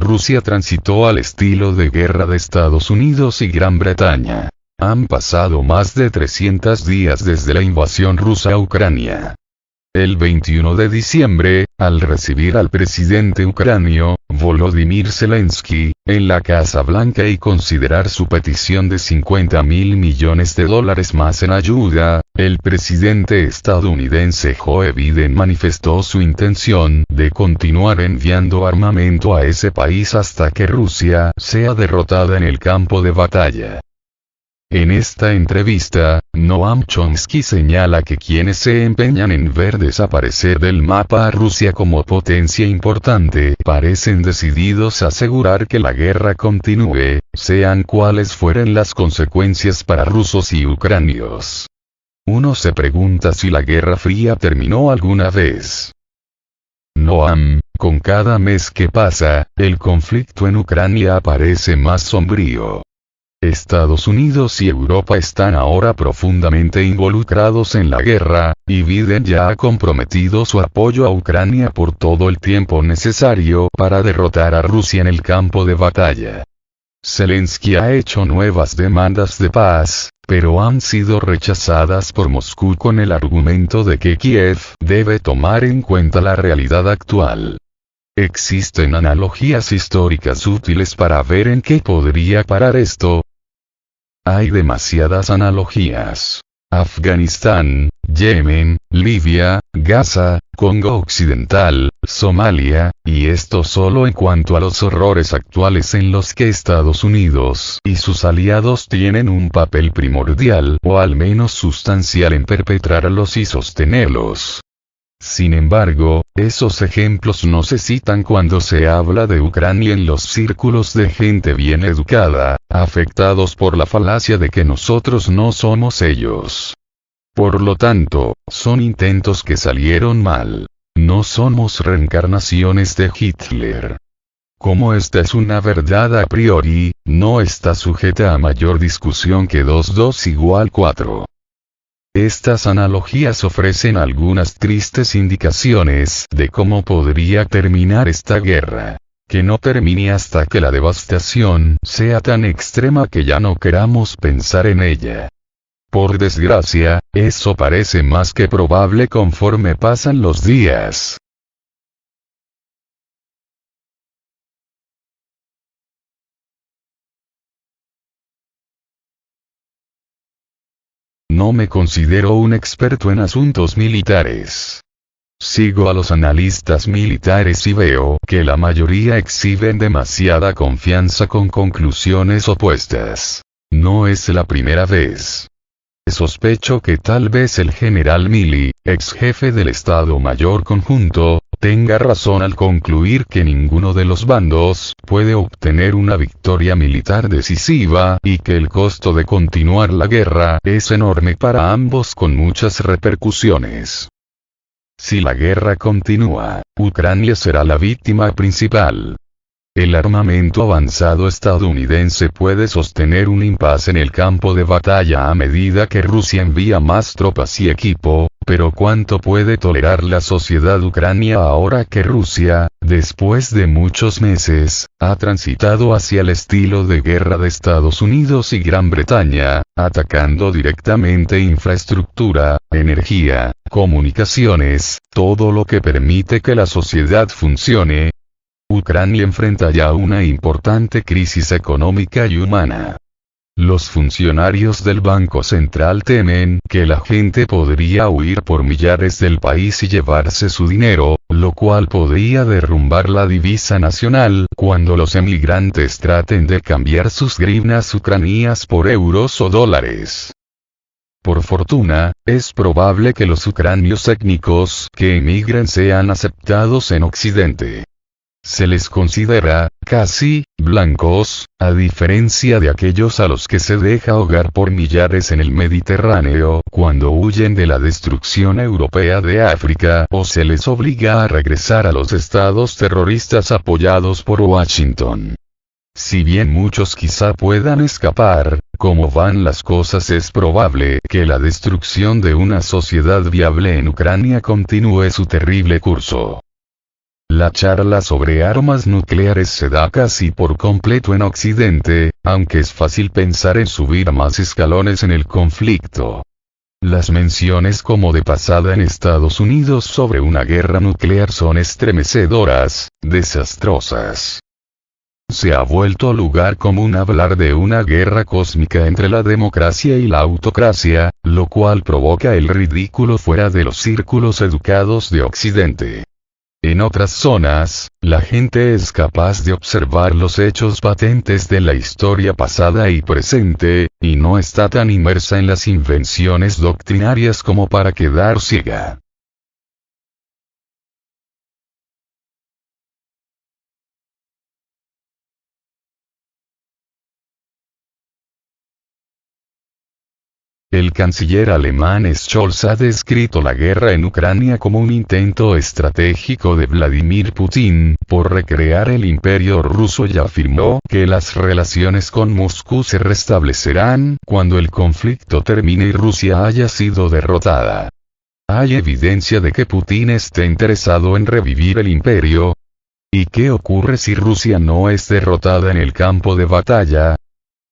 Rusia transitó al estilo de guerra de Estados Unidos y Gran Bretaña. Han pasado más de 300 días desde la invasión rusa a Ucrania. El 21 de diciembre, al recibir al presidente ucranio, Volodymyr Zelensky, en la Casa Blanca y considerar su petición de $50.000 millones más en ayuda, el presidente estadounidense Joe Biden manifestó su intención de continuar enviando armamento a ese país hasta que Rusia sea derrotada en el campo de batalla. En esta entrevista, Noam Chomsky señala que quienes se empeñan en ver desaparecer del mapa a Rusia como potencia importante parecen decididos a asegurar que la guerra continúe, sean cuales fueren las consecuencias para rusos y ucranios. Uno se pregunta si la Guerra Fría terminó alguna vez. Noam, con cada mes que pasa, el conflicto en Ucrania aparece más sombrío. Estados Unidos y Europa están ahora profundamente involucrados en la guerra, y Biden ya ha comprometido su apoyo a Ucrania por todo el tiempo necesario para derrotar a Rusia en el campo de batalla. Zelensky ha hecho nuevas demandas de paz, pero han sido rechazadas por Moscú con el argumento de que Kiev debe tomar en cuenta la realidad actual. ¿Existen analogías históricas útiles para ver en qué podría parar esto? Hay demasiadas analogías. Afganistán, Yemen, Libia, Gaza, Congo Occidental, Somalia, y esto solo en cuanto a los horrores actuales en los que Estados Unidos y sus aliados tienen un papel primordial o al menos sustancial en perpetrarlos y sostenerlos. Sin embargo, esos ejemplos no se citan cuando se habla de Ucrania en los círculos de gente bien educada, afectados por la falacia de que nosotros no somos ellos. Por lo tanto, son intentos que salieron mal. No somos reencarnaciones de Hitler. Como esta es una verdad a priori, no está sujeta a mayor discusión que 2 = 4. Estas analogías ofrecen algunas tristes indicaciones de cómo podría terminar esta guerra. Que no termine hasta que la devastación sea tan extrema que ya no queramos pensar en ella. Por desgracia, eso parece más que probable conforme pasan los días. No me considero un experto en asuntos militares. Sigo a los analistas militares y veo que la mayoría exhiben demasiada confianza con conclusiones opuestas. No es la primera vez. Sospecho que tal vez el general Milley, ex jefe del Estado Mayor Conjunto, tenga razón al concluir que ninguno de los bandos puede obtener una victoria militar decisiva y que el costo de continuar la guerra es enorme para ambos con muchas repercusiones. Si la guerra continúa, Ucrania será la víctima principal. El armamento avanzado estadounidense puede sostener un impasse en el campo de batalla a medida que Rusia envía más tropas y equipo, pero ¿cuánto puede tolerar la sociedad ucrania ahora que Rusia, después de muchos meses, ha transitado hacia el estilo de guerra de Estados Unidos y Gran Bretaña, atacando directamente infraestructura, energía, comunicaciones, todo lo que permite que la sociedad funcione? Ucrania enfrenta ya una importante crisis económica y humana. Los funcionarios del Banco Central temen que la gente podría huir por millares del país y llevarse su dinero, lo cual podría derrumbar la divisa nacional cuando los emigrantes traten de cambiar sus hryvnias ucranianas por euros o dólares. Por fortuna, es probable que los ucranios étnicos que emigren sean aceptados en Occidente. Se les considera, casi, blancos, a diferencia de aquellos a los que se deja ahogar por millares en el Mediterráneo cuando huyen de la destrucción europea de África o se les obliga a regresar a los estados terroristas apoyados por Washington. Si bien muchos quizá puedan escapar, como van las cosas es probable que la destrucción de una sociedad viable en Ucrania continúe su terrible curso. La charla sobre armas nucleares se da casi por completo en Occidente, aunque es fácil pensar en subir más escalones en el conflicto. Las menciones como de pasada en Estados Unidos sobre una guerra nuclear son estremecedoras, desastrosas. Se ha vuelto lugar común hablar de una guerra cósmica entre la democracia y la autocracia, lo cual provoca el ridículo fuera de los círculos educados de Occidente. En otras zonas, la gente es capaz de observar los hechos patentes de la historia pasada y presente, y no está tan inmersa en las invenciones doctrinarias como para quedar ciega. El canciller alemán Scholz ha descrito la guerra en Ucrania como un intento estratégico de Vladimir Putin por recrear el imperio ruso y afirmó que las relaciones con Moscú se restablecerán cuando el conflicto termine y Rusia haya sido derrotada. ¿Hay evidencia de que Putin esté interesado en revivir el imperio? ¿Y qué ocurre si Rusia no es derrotada en el campo de batalla?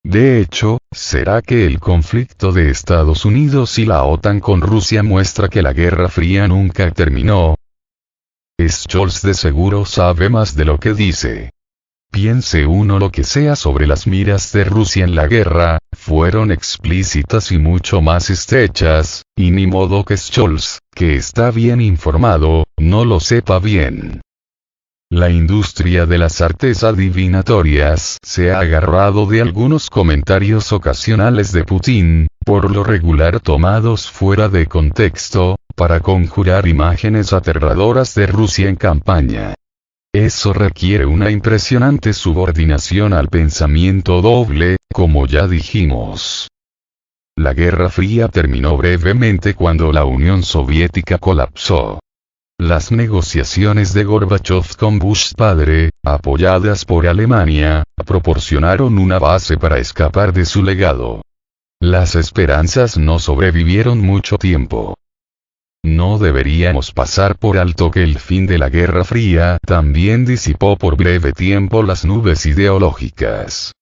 De hecho, ¿será que el conflicto de Estados Unidos y la OTAN con Rusia muestra que la Guerra Fría nunca terminó? Scholz de seguro sabe más de lo que dice. Piense uno lo que sea sobre las miras de Rusia en la guerra, fueron explícitas y mucho más estrechas, y ni modo que Scholz, que está bien informado, no lo sepa bien. La industria de las artes adivinatorias se ha agarrado de algunos comentarios ocasionales de Putin, por lo regular tomados fuera de contexto, para conjurar imágenes aterradoras de Rusia en campaña. Eso requiere una impresionante subordinación al pensamiento doble, como ya dijimos. La Guerra Fría terminó brevemente cuando la Unión Soviética colapsó. Las negociaciones de Gorbachov con Bush padre, apoyadas por Alemania, proporcionaron una base para escapar de su legado. Las esperanzas no sobrevivieron mucho tiempo. No deberíamos pasar por alto que el fin de la Guerra Fría también disipó por breve tiempo las nubes ideológicas.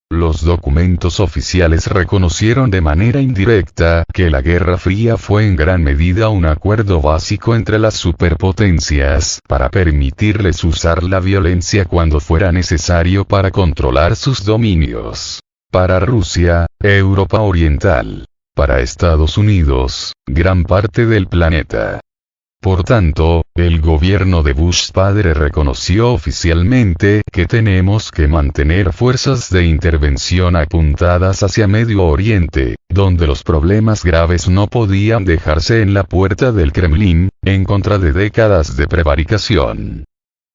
Los documentos oficiales reconocieron de manera indirecta que la Guerra Fría fue en gran medida un acuerdo básico entre las superpotencias para permitirles usar la violencia cuando fuera necesario para controlar sus dominios. Para Rusia, Europa Oriental. Para Estados Unidos, gran parte del planeta. Por tanto, el gobierno de Bush padre reconoció oficialmente que tenemos que mantener fuerzas de intervención apuntadas hacia Medio Oriente, donde los problemas graves no podían dejarse en la puerta del Kremlin, en contra de décadas de prevaricación.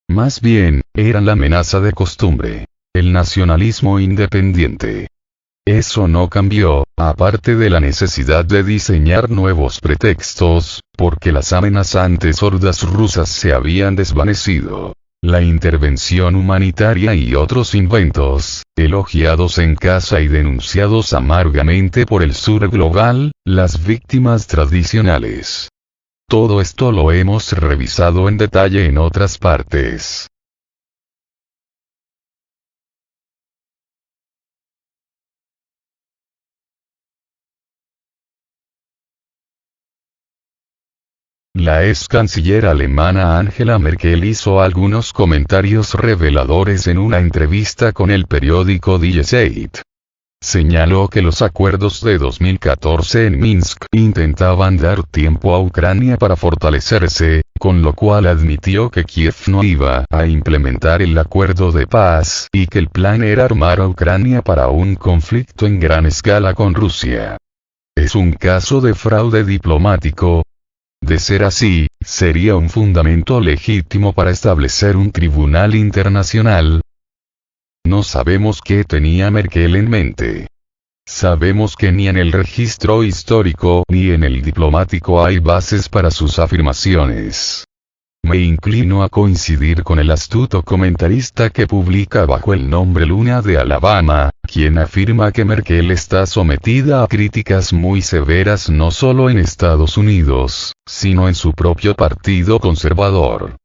Más bien, eran la amenaza de costumbre. El nacionalismo independiente. Eso no cambió, aparte de la necesidad de diseñar nuevos pretextos, porque las amenazantes hordas rusas se habían desvanecido. La intervención humanitaria y otros inventos, elogiados en casa y denunciados amargamente por el sur global, las víctimas tradicionales. Todo esto lo hemos revisado en detalle en otras partes. La ex canciller alemana Angela Merkel hizo algunos comentarios reveladores en una entrevista con el periódico Die Zeit. Señaló que los acuerdos de 2014 en Minsk intentaban dar tiempo a Ucrania para fortalecerse, con lo cual admitió que Kiev no iba a implementar el acuerdo de paz y que el plan era armar a Ucrania para un conflicto en gran escala con Rusia. Es un caso de fraude diplomático. De ser así, sería un fundamento legítimo para establecer un tribunal internacional. No sabemos qué tenía Merkel en mente. Sabemos que ni en el registro histórico ni en el diplomático hay bases para sus afirmaciones. Me inclino a coincidir con el astuto comentarista que publica bajo el nombre Luna de Alabama, quien afirma que Merkel está sometida a críticas muy severas no solo en Estados Unidos, sino en su propio partido conservador.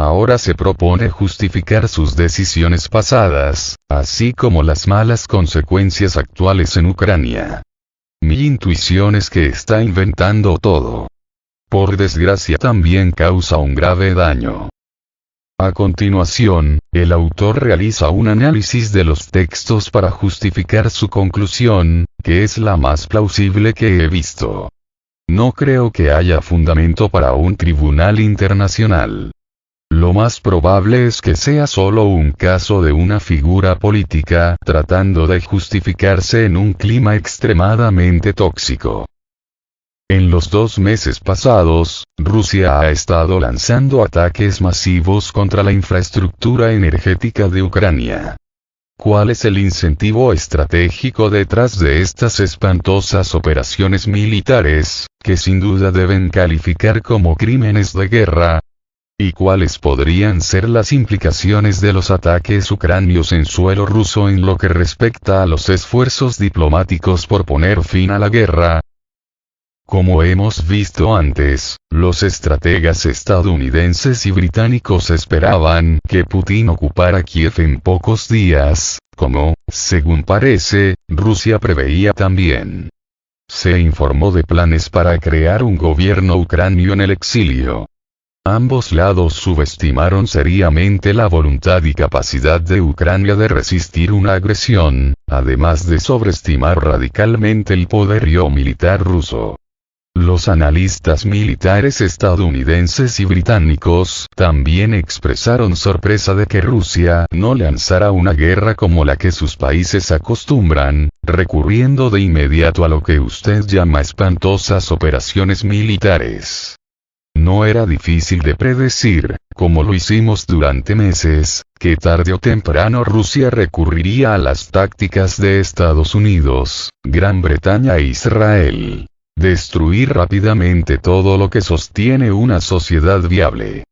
Ahora se propone justificar sus decisiones pasadas, así como las malas consecuencias actuales en Ucrania. Mi intuición es que está inventando todo. Por desgracia también causa un grave daño. A continuación, el autor realiza un análisis de los textos para justificar su conclusión, que es la más plausible que he visto. No creo que haya fundamento para un tribunal internacional. Lo más probable es que sea solo un caso de una figura política tratando de justificarse en un clima extremadamente tóxico. En los 2 meses pasados, Rusia ha estado lanzando ataques masivos contra la infraestructura energética de Ucrania. ¿Cuál es el incentivo estratégico detrás de estas espantosas operaciones militares, que sin duda deben calificar como crímenes de guerra? ¿Y cuáles podrían ser las implicaciones de los ataques ucranios en suelo ruso en lo que respecta a los esfuerzos diplomáticos por poner fin a la guerra? Como hemos visto antes, los estrategas estadounidenses y británicos esperaban que Putin ocupara Kiev en pocos días, como, según parece, Rusia preveía también. Se informó de planes para crear un gobierno ucranio en el exilio. Ambos lados subestimaron seriamente la voluntad y capacidad de Ucrania de resistir una agresión, además de sobreestimar radicalmente el poderío militar ruso. Los analistas militares estadounidenses y británicos también expresaron sorpresa de que Rusia no lanzara una guerra como la que sus países acostumbran, recurriendo de inmediato a lo que usted llama espantosas operaciones militares. No era difícil de predecir, como lo hicimos durante meses, que tarde o temprano Rusia recurriría a las tácticas de Estados Unidos, Gran Bretaña e Israel. Destruir rápidamente todo lo que sostiene una sociedad viable.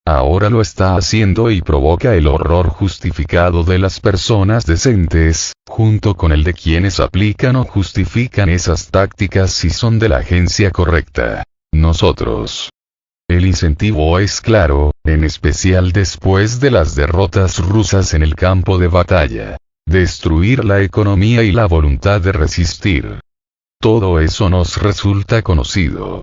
Ahora lo está haciendo y provoca el horror justificado de las personas decentes, junto con el de quienes aplican o justifican esas tácticas si son de la agencia correcta. Nosotros. El incentivo es claro, en especial después de las derrotas rusas en el campo de batalla. Destruir la economía y la voluntad de resistir. Todo eso nos resulta conocido.